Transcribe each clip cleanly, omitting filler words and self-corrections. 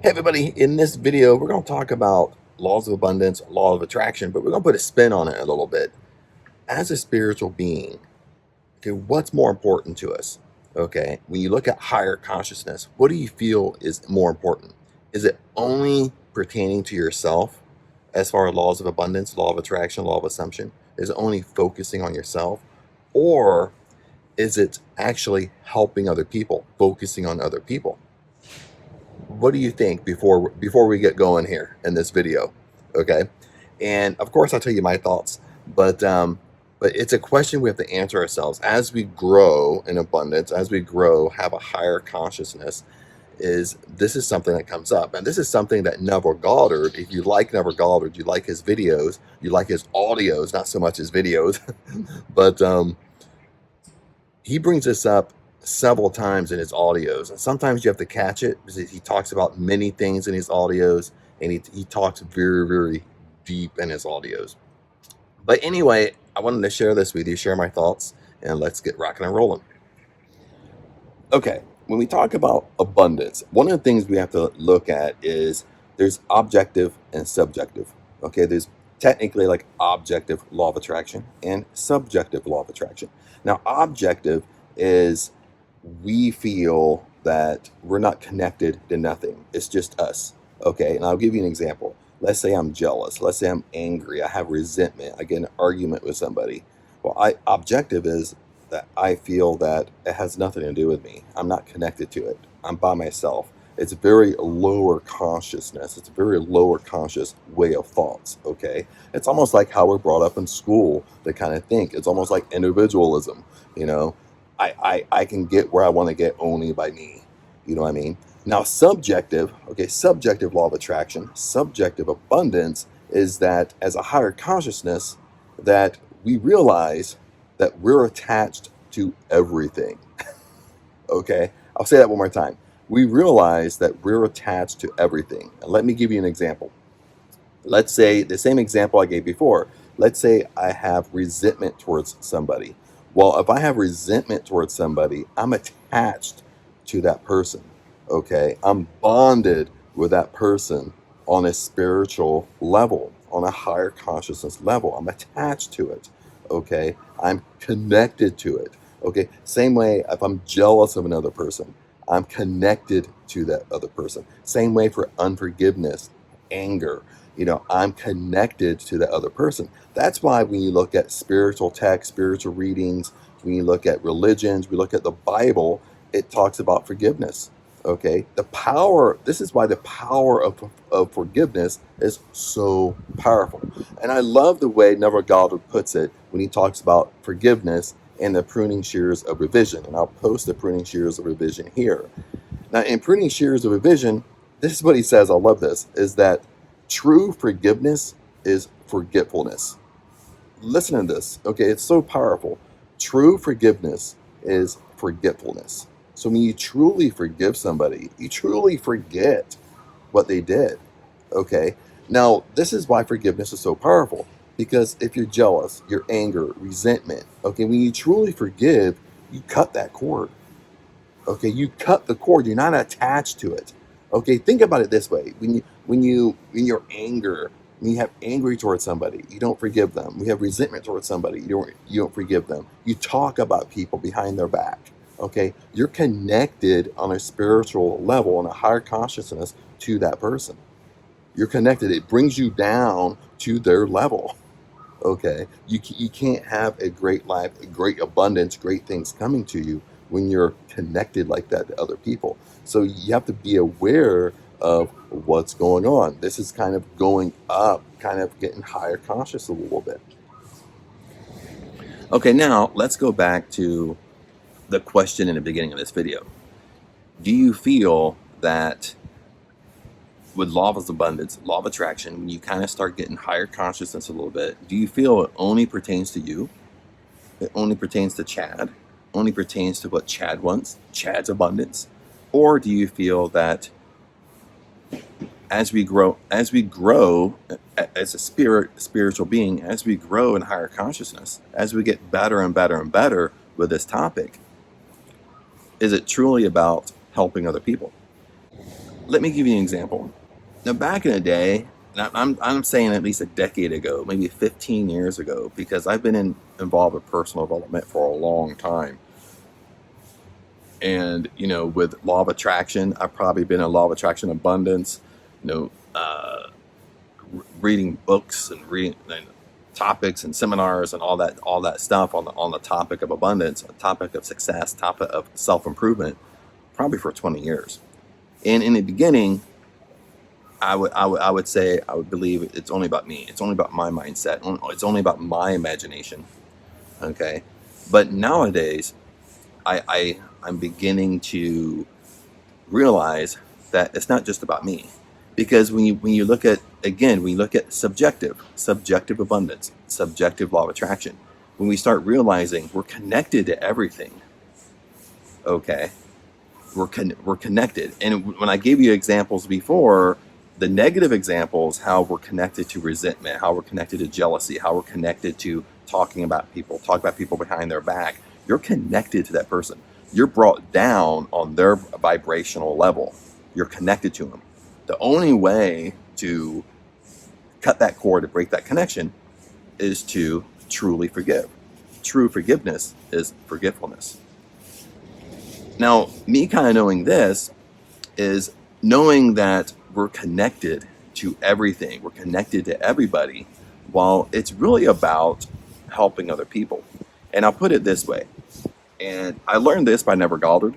Hey everybody, in this video, we're going to talk about laws of abundance, law of attraction, but we're going to put a spin on it a little bit. As a spiritual being, okay, what's more important to us? Okay, when you look at higher consciousness, what do you feel is more important? Is it only pertaining to yourself as far as laws of abundance, law of attraction, law of assumption? Is it only focusing on yourself? Or is it actually helping other people, focusing on other people? What do you think before we get going here in this video? Okay, and of course I'll tell you my thoughts, but it's a question we have to answer ourselves as we grow in abundance, as we grow, have a higher consciousness. Is this is something that comes up, and this is something that Neville Goddard, if you like Neville Goddard, you like his videos, you like his audios, not so much his videos, but he brings this up several times in his audios, and sometimes you have to catch it because he talks about many things in his audios, and he talks very, very deep in his audios. But anyway, I wanted to share this with you, share my thoughts, and let's get rocking and rolling. Okay, when we talk about abundance, one of the things we have to look at is there's objective and subjective. Okay, there's technically like objective law of attraction and subjective law of attraction. Now, objective is we feel that we're not connected to nothing, it's just us. Okay, and I'll give you an example. Let's say I'm jealous, let's say I'm angry, I have resentment, I get in an argument with somebody. Well, objective is that I feel that it has nothing to do with me. I'm not connected to it. I'm by myself. It's a very lower consciousness. It's a very lower conscious way of thoughts. Okay. It's almost like how we're brought up in school to kind of think. It's almost like individualism. You know, I can get where I want to get only by me. You know what I mean? Now, subjective, okay, subjective law of attraction, subjective abundance is that as a higher consciousness, that we realize that we're attached to everything. Okay, I'll say that one more time. We realize that we're attached to everything. And let me give you an example. Let's say the same example I gave before. Let's say I have resentment towards somebody. Well, if I have resentment towards somebody, I'm attached to that person. Okay, I'm bonded with that person on a spiritual level, on a higher consciousness level. I'm attached to it. Okay, I'm connected to it. Okay, same way if I'm jealous of another person, I'm connected to that other person. Same way for unforgiveness, anger, I'm connected to the other person. That's why when you look at spiritual text, spiritual readings, when you look at religions, we look at the Bible, it talks about forgiveness. Okay, this is why the power of forgiveness is so powerful. And I love the way Neville Goddard puts it when he talks about forgiveness and the pruning shears of revision. And I'll post the pruning shears of revision here. Now, in pruning shears of revision, this is what he says. I love this, is that true forgiveness is forgetfulness. Listen to this. Okay, it's so powerful. True forgiveness is forgetfulness. So when you truly forgive somebody, you truly forget what they did. Okay. Now, this is why forgiveness is so powerful. Because if you're jealous, your anger, resentment, okay, when you truly forgive, you cut that cord. Okay, you cut the cord. You're not attached to it. Okay, think about it this way: when you're anger, when you have angry towards somebody, you don't forgive them. When you have resentment towards somebody, you don't forgive them. You talk about people behind their back. Okay, you're connected on a spiritual level, on a higher consciousness to that person. You're connected. It brings you down to their level. Okay, you can't have a great life, a great abundance, great things coming to you when you're connected like that to other people. So you have to be aware of what's going on. This is kind of going up, kind of getting higher conscious a little bit. Okay, now let's go back to the question in the beginning of this video. Do you feel that with law of abundance, law of attraction, when you kind of start getting higher consciousness a little bit, do you feel it only pertains to you? It only pertains to Chad? Only pertains to what Chad wants, Chad's abundance? Or do you feel that as we grow as a spiritual being, as we grow in higher consciousness, as we get better and better and better with this topic, is it truly about helping other people? Let me give you an example. Now, back in the day, and I'm saying at least a decade ago, maybe 15 years ago, because I've been involved with personal development for a long time. And, with law of attraction, I've probably been in law of attraction abundance, you know, reading books and reading topics and seminars and all that stuff on the topic of abundance, a topic of success, topic of self-improvement, probably for 20 years. And in the beginning, I would say, I would believe it's only about me. It's only about my mindset. It's only about my imagination. Okay. But nowadays, I'm beginning to realize that it's not just about me. Because when you look at, again, when you look at subjective abundance, subjective law of attraction, when we start realizing we're connected to everything, okay, we're connected. And when I gave you examples before, the negative examples, how we're connected to resentment, how we're connected to jealousy, how we're connected to talking about people behind their back, you're connected to that person. You're brought down on their vibrational level. You're connected to them. The only way to cut that cord, to break that connection, is to truly forgive. True forgiveness is forgetfulness. Now, me kind of knowing this is knowing that we're connected to everything, we're connected to everybody, while it's really about helping other people. And I'll put it this way, and I learned this by Neville Goddard,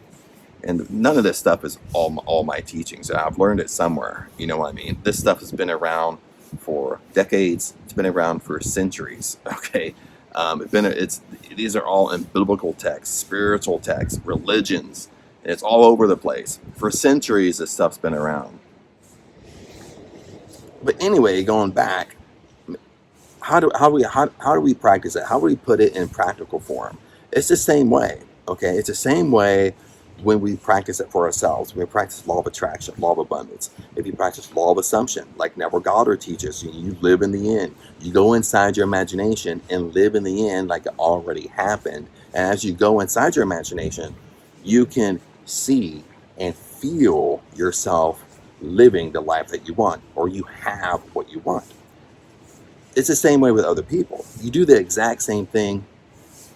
and none of this stuff is all my teachings. I've learned it somewhere, you know what I mean? This stuff has been around for decades, it's been around for centuries, okay? These are all in biblical texts, spiritual texts, religions, and it's all over the place. For centuries, this stuff's been around. But anyway, going back, how do we practice it? How do we put it in practical form? It's the same way, okay? It's the same way when we practice it for ourselves. When we practice law of attraction, law of abundance. If you practice law of assumption, like Neville Goddard teaches, you live in the end. You go inside your imagination and live in the end like it already happened. And as you go inside your imagination, you can see and feel yourself living the life that you want, or you have what you want. It's the same way with other people. You do the exact same thing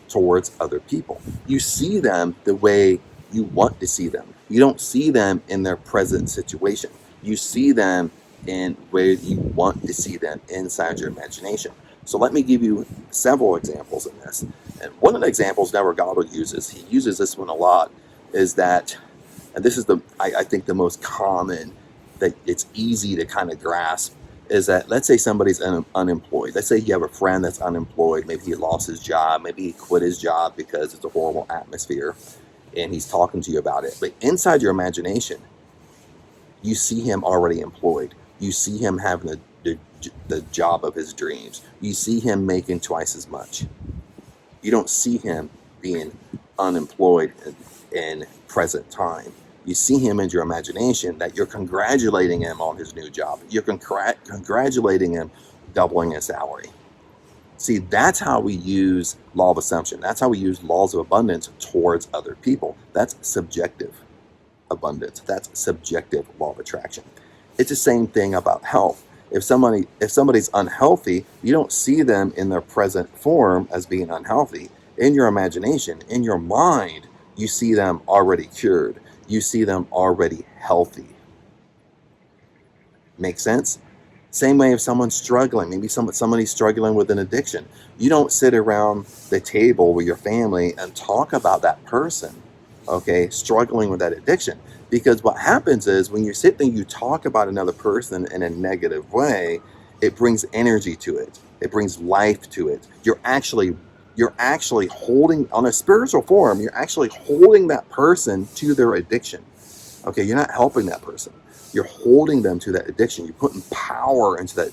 towards other people. You see them the way you want to see them. You don't see them in their present situation. You see them in where you want to see them inside your imagination. So let me give you several examples in this. And one of the examples Neville Goddard uses, he uses this one a lot, is that, and this is I think the most common, that it's easy to kind of grasp, is that, let's say somebody's unemployed. Let's say you have a friend that's unemployed. Maybe he lost his job. Maybe he quit his job because it's a horrible atmosphere, and he's talking to you about it. But inside your imagination, you see him already employed. You see him having the job of his dreams. You see him making twice as much. You don't see him being unemployed in present time. You see him in your imagination that you're congratulating him on his new job. You're congratulating him doubling his salary. See, that's how we use law of assumption. That's how we use laws of abundance towards other people. That's subjective abundance. That's subjective law of attraction. It's the same thing about health. If somebody's unhealthy, you don't see them in their present form as being unhealthy. In your imagination, in your mind, you see them already cured. You see them already healthy. Make sense? Same way if someone's struggling, maybe somebody's struggling with an addiction. You don't sit around the table with your family and talk about that person, okay, struggling with that addiction. Because what happens is, when you sit there and you talk about another person in a negative way, it brings energy to it. It brings life to it. You're actually holding, on a spiritual form, you're actually holding that person to their addiction. Okay, you're not helping that person. You're holding them to that addiction. You're putting power into that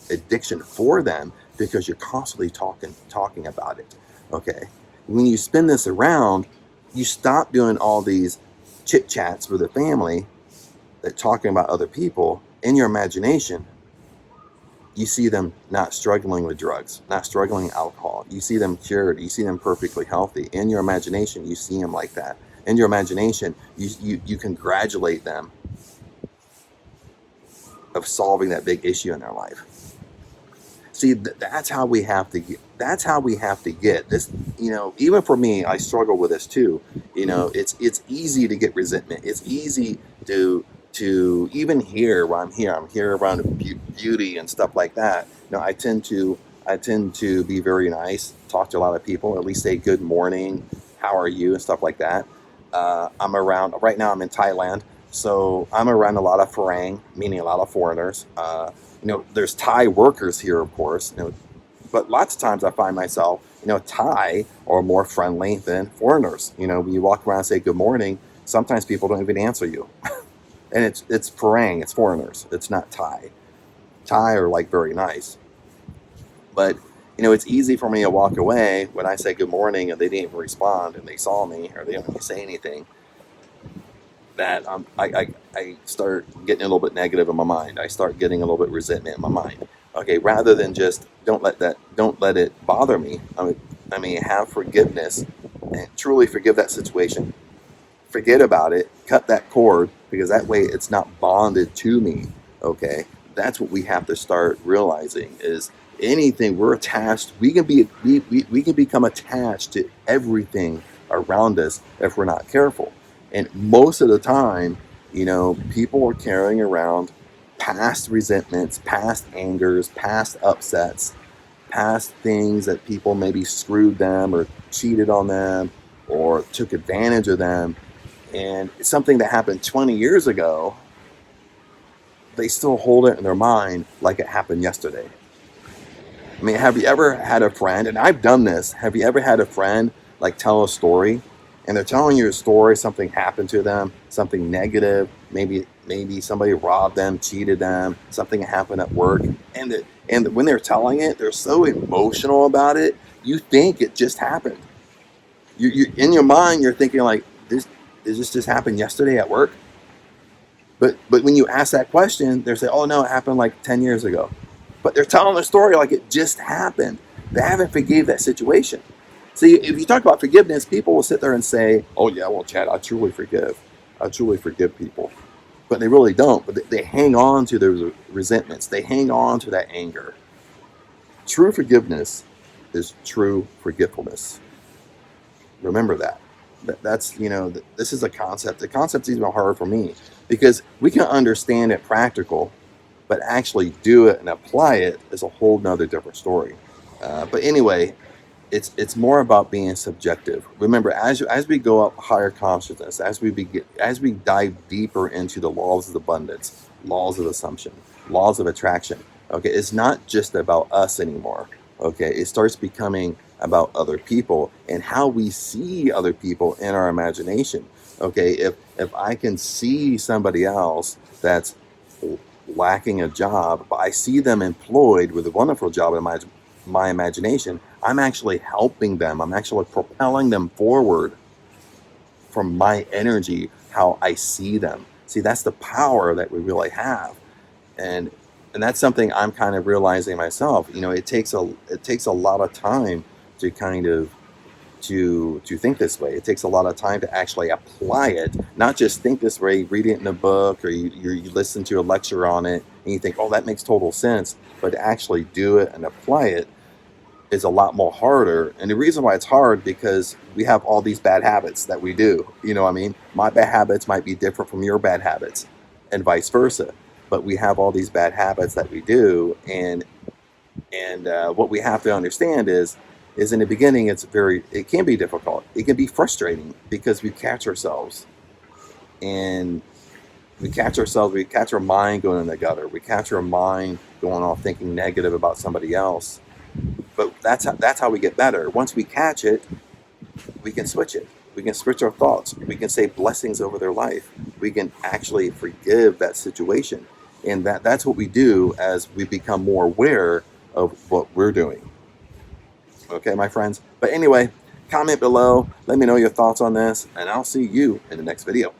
addiction for them, because you're constantly talking about it. Okay, when you spin this around, you stop doing all these chit chats with the family, that talking about other people. In your imagination, you see them not struggling with drugs, not struggling with alcohol. You see them cured. You see them perfectly healthy. In your imagination, you see them like that. In your imagination, you congratulate them of solving that big issue in their life. See, that's how we have to get. That's how we have to get this. Even for me, I struggle with this too. It's easy to get resentment. It's easy to even here where I'm here. I'm here around beauty and stuff like that. I tend to be very nice. Talk to a lot of people. At least say good morning, how are you, and stuff like that. I'm around right now. I'm in Thailand, so I'm around a lot of Farang, meaning a lot of foreigners. There's Thai workers here, of course, but lots of times I find myself, Thai are more friendly than foreigners. When you walk around and say good morning, sometimes people don't even answer you. And it's Farang, it's foreigners, it's not Thai. Thai are like very nice. But, it's easy for me to walk away when I say good morning and they didn't even respond and they saw me or they didn't even say anything. That I start getting a little bit negative in my mind. I start getting a little bit resentment in my mind. Okay, rather than just don't let it bother me. I mean, have forgiveness and truly forgive that situation. Forget about it. Cut that cord because that way it's not bonded to me. Okay, that's what we have to start realizing is anything we're attached. We can become attached to everything around us if we're not careful. And most of the time, people are carrying around past resentments, past angers, past upsets, past things that people maybe screwed them or cheated on them or took advantage of them. And it's something that happened 20 years ago, they still hold it in their mind like it happened yesterday. I mean, have you ever had a friend, and I've done this, have you ever had a friend like tell a story and they're telling you a story, something happened to them, something negative, maybe somebody robbed them, cheated them, something happened at work, and when they're telling it, they're so emotional about it, you think it just happened. You in your mind, you're thinking like, this did this just happen yesterday at work? But when you ask that question, they say, "Oh no, it happened like 10 years ago." But they're telling the story like it just happened. They haven't forgave that situation. See, if you talk about forgiveness, people will sit there and say, "Oh yeah, well, Chad, I truly forgive. I truly forgive people," but they really don't. But they hang on to those resentments. They hang on to that anger. True forgiveness is true forgetfulness. Remember that. This is a concept. The concept's even harder for me because we can understand it practical, but actually do it and apply it is a whole nother different story. But anyway, it's more about being subjective. Remember, as we go up higher consciousness, as we dive deeper into the laws of abundance, laws of assumption, laws of attraction. Okay, it's not just about us anymore. Okay, it starts becoming about other people and how we see other people in our imagination. Okay, if I can see somebody else that's lacking a job, but I see them employed with a wonderful job in my imagination, I'm actually helping them. I'm actually propelling them forward from my energy, how I see them. See, that's the power that we really have. And and that's something I'm kind of realizing myself. It takes a lot of time to kind of to think this way. It takes a lot of time to actually apply it, not just think this way, read it in a book, or you listen to a lecture on it and you think, oh, that makes total sense. But to actually do it and apply it is a lot more harder. And the reason why it's hard because we have all these bad habits that we do. You know what I mean? My bad habits might be different from your bad habits and vice versa. But we have all these bad habits that we do, and what we have to understand is in the beginning it can be difficult. It can be frustrating because we catch ourselves and we catch our mind going in the gutter. We catch our mind going off thinking negative about somebody else. But that's how we get better. Once we catch it, we can switch it. We can switch our thoughts. We can say blessings over their life. We can actually forgive that situation. And that's what we do as we become more aware of what we're doing. Okay, my friends? But anyway, comment below. Let me know your thoughts on this, and I'll see you in the next video.